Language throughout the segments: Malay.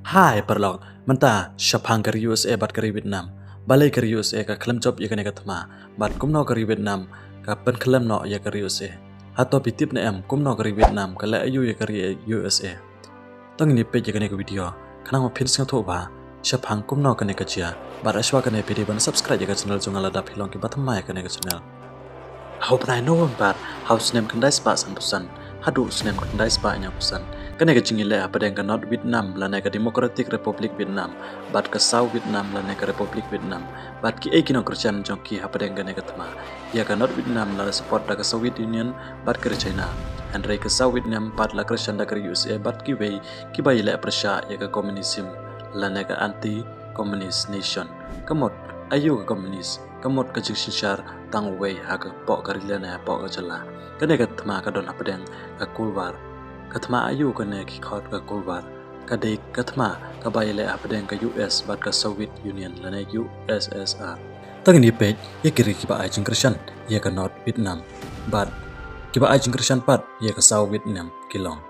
Hai perlong, menta Shapang kari USA bat kari Vietnam, balai kari USA ka kelam job ya kene katma, bat kumno kari Vietnam ka pen kelam no ya kari USA. Hato pitip na kumno kari Vietnam ka la ayu ya kari USA. Tong ni page ya kene ko video, kanang ma pins ngato ba, Shapang kumno kene ka chia, bat aswa kene video ban subscribe ya ka channel jungal ada pilong ki batam ya kene ka channel. Hau pernah November, hau snem kendai spa sampusan, hadu snem kendai spa nya pusan. Kene ka jingile apa dengan North Vietnam lana ka Democratic Republic Vietnam, bat ka South Vietnam lana ka Republic Vietnam, bat ki ekino kerjaan jongki apa dengan kene ka tama. Ya ka North Vietnam lana support da ka Soviet Union, bat ka China. Andre ka South Vietnam bat la kerjaan da ka USA, bat ki wei ki bai le prasya ya ka communism lana ka anti-communist nation. Kamot ayu ka communist, kamot ka jingshar tang wei ha ka po ka rilana po ka chala. Kene ka tama ka don apa dengan ka kulwar. Katma ayu kene ki khot ka kulwar kadai katma ka baile apden ka US bat ka Soviet Union lana USSR tang ni page ye kiri ki ba ajing krishan ye ka North Vietnam bat ki ba ajing krishan pat ye ka South Vietnam kilong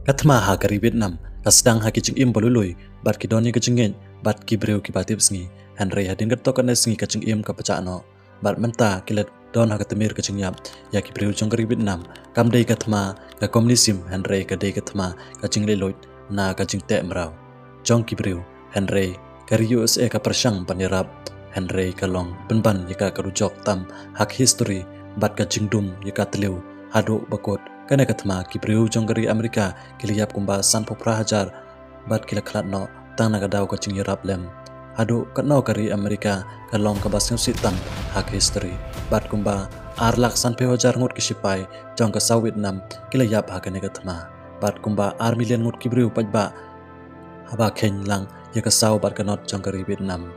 Katma ha kari Vietnam kasdang ha kicing im bolului bat ki doni kicingen bat ki breu ki batip sngi Henry hadin gat tokan sngi kicing im ka pacano bat menta kilet don ha katemir kicing yap ya ki breu jong kari Vietnam kam dei katma ka komunism Henry ka dei katma kicing leloit na kicing te mrau jong ki breu Henry kari USA ka persang panirap Henry ka long benban yaka karujok tam hak history bat ka jingdum yaka teliu hadu bakot kene katma ki breu jong kari Amerika kiliyap kumba san popra hajar bat kila khalat no tang naga daw ka ching yarap lem adu katno kari Amerika kalong ka basng sitam hak history bat kumba arlak san pe hajar ngut ki sipai jong ka South Vietnam kiliyap ha kene katma bat kumba million ngut ki breu pajba haba khen lang ya ka South bat ka not jong kari Vietnam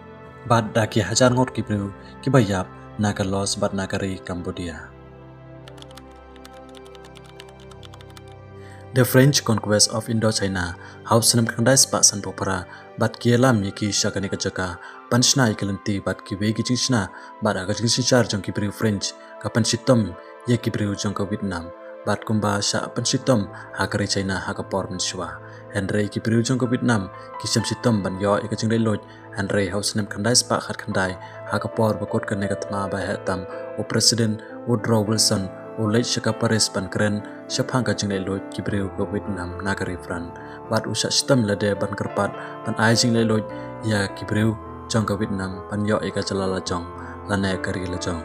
bat da ki hajar ngut ki breu ki bayap na ka los bat na kari Cambodia. The French conquest of Indochina, house nam kandai spa san popara, bat kielam yaki shakane kajaka, panchna ikalenti bat ki wegi jingshna, bat aga jingshar jong ki breu French, ka panchitom yaki breu jong ka Vietnam, bat kumba sha panchitom hakare China hakapor menshwa, Henry ki breu jong ka Vietnam, ki shamchitom ban yo ika jing loj, Henry house nam kandai spa khat kandai, hakapor bakot kane katma ba hetam, o President Woodrow Wilson, Oleh shaka Paris ban keren Shapang ka jing leloj ki breu ka Vietnam nagari Fran bat usha stam lade ban kerpat ban ai jing leloj ya ki breu jong ka Vietnam ban yo eka chalala jong lane kari la jong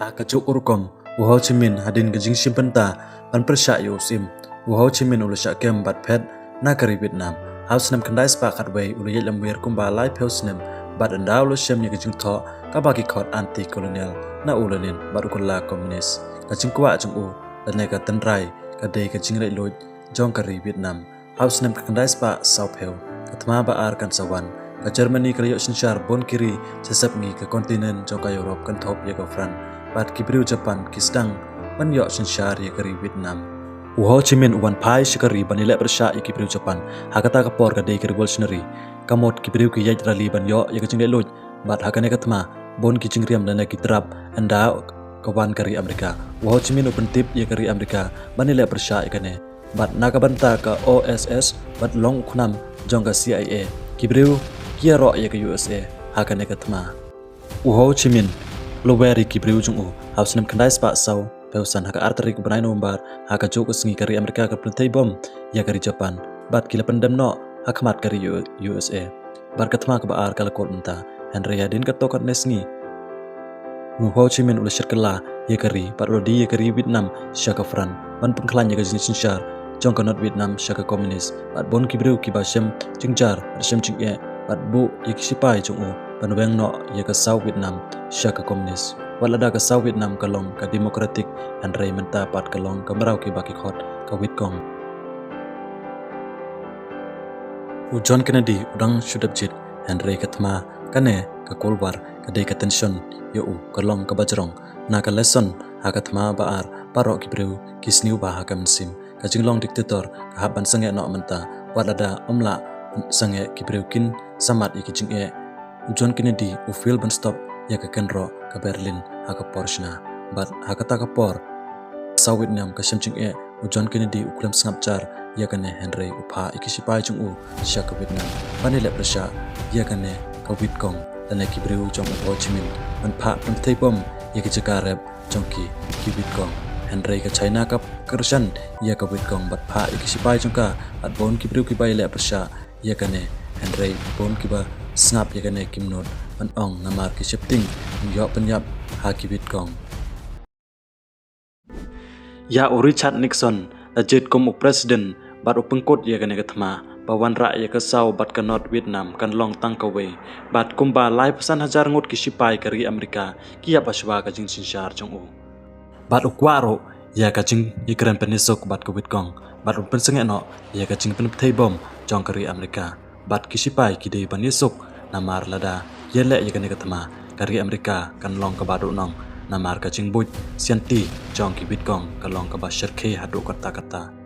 ha ka chu urkom Ho Chi Minh hadin ka jing simpenta ban persya yo sim Ho Chi Minh ulusha kem bat phet nagari Vietnam house nam kandai spa khat wei uluyet lamwer kumba lai house nam bat andau lo shem ya ka jing tho ka ba ki khot anti colonial na ulanin baru kala komunis kacing kwa chung u dan ka tenrai ka dei ka jing loj jong kari Vietnam house nam kandai spa South Hill katma ba ar kan sawan ka Germany kriyo sinchar bon kiri sesap ngi ka kontinen jong ka Europe kan thop ya ka Fran bat ki breu Japan kisdang man yo sinchar ya kari Vietnam Ho Chi Minh wan pai shikari banile persya ya ki breu Japan hakata ka por ka dei ka revolutionary kamot ki breu ki yaj rali ban yo ya ka jing loj bat hakane katma bon ki cingriam dan ki trap anda kawan kari Amerika Ho Chi Minh open tip ya kari Amerika banile persya ikane bat naga banta ka OSS bat long khunam jong ka CIA ki breu ki ro ya ka USA hakane katma Ho Chi Minh loweri ki breu jong u house nam kandai spa sau peusan haka arteri ku brai nombar haka jok sngi kari Amerika ka plantai bom ya kari Japan bat kila pendam no hakmat kari USA bar katma ka baar kala kot menta Henry hadin ka tokat nesngi Ho Chi Minh ula shirkala ye kari parodi ye kari Vietnam shaka Fran ban pengklan ye ka jin sinchar jong ka North Vietnam shaka komunis bat bon ki breu ki ba shem jingjar shem ching ye bat bu ye ki sipai jong u ban weng no ye ka South Vietnam shaka komunis walada ka South Vietnam kalong ka Democratic Henry menta pat kalong ka marau ki ba ki khot ka Vietcong u John Kennedy udang shudap jit Henry katma kane ka kolbar ka dei ka tension yo u kalong ka bajrong na ka lesson ha katma baar paro ki breu kisniu ba ha kam sim kajing long diktator kahaban sange no menta wadada omla sange kibreukin samat ikijing John Kennedy ufil ban stop ya ke kenro ke Berlin haka Porsche bat haka takapor sawit nam ka shamching John Kennedy uklam sngapchar ya kane Henry upha ikisipai chung sha ka Vietnam panile prasha ya kane ka Vietcong tane kibreu chong Ho Chi Minh an pha pam theipom ya ki chakarep chongki ki Vietcong Henry ka China ka kershan ya ka Vietcong bat pha ikisipai chongka at bon kibreu ki bai le prasha ya kane Henry bon kiba snap ya kane kimnot an ong namar ki shifting yo penyap ha ki Vietcong ya Richard Nixon jet kom president bat upengkot ya kane kathma pawan ra ya ka sau bat ka North Vietnam kan long tang ka we bat kumba lai pasan hajar ngot ki sipai kari Amerika ki ya paswa ka jing sinshar chong bat ukwaro ya ka jing ikran penisok bat ka Vietcong bat upen senge no ya ka jing pen thei bom jong kari Amerika bat ki sipai ki dei panisok namar lada yele ya kane kathma kari Amerika kan long ka badu nong namar ka jing buj sianti jong ki Vietcong ka long ka ba sherkhe hadu kata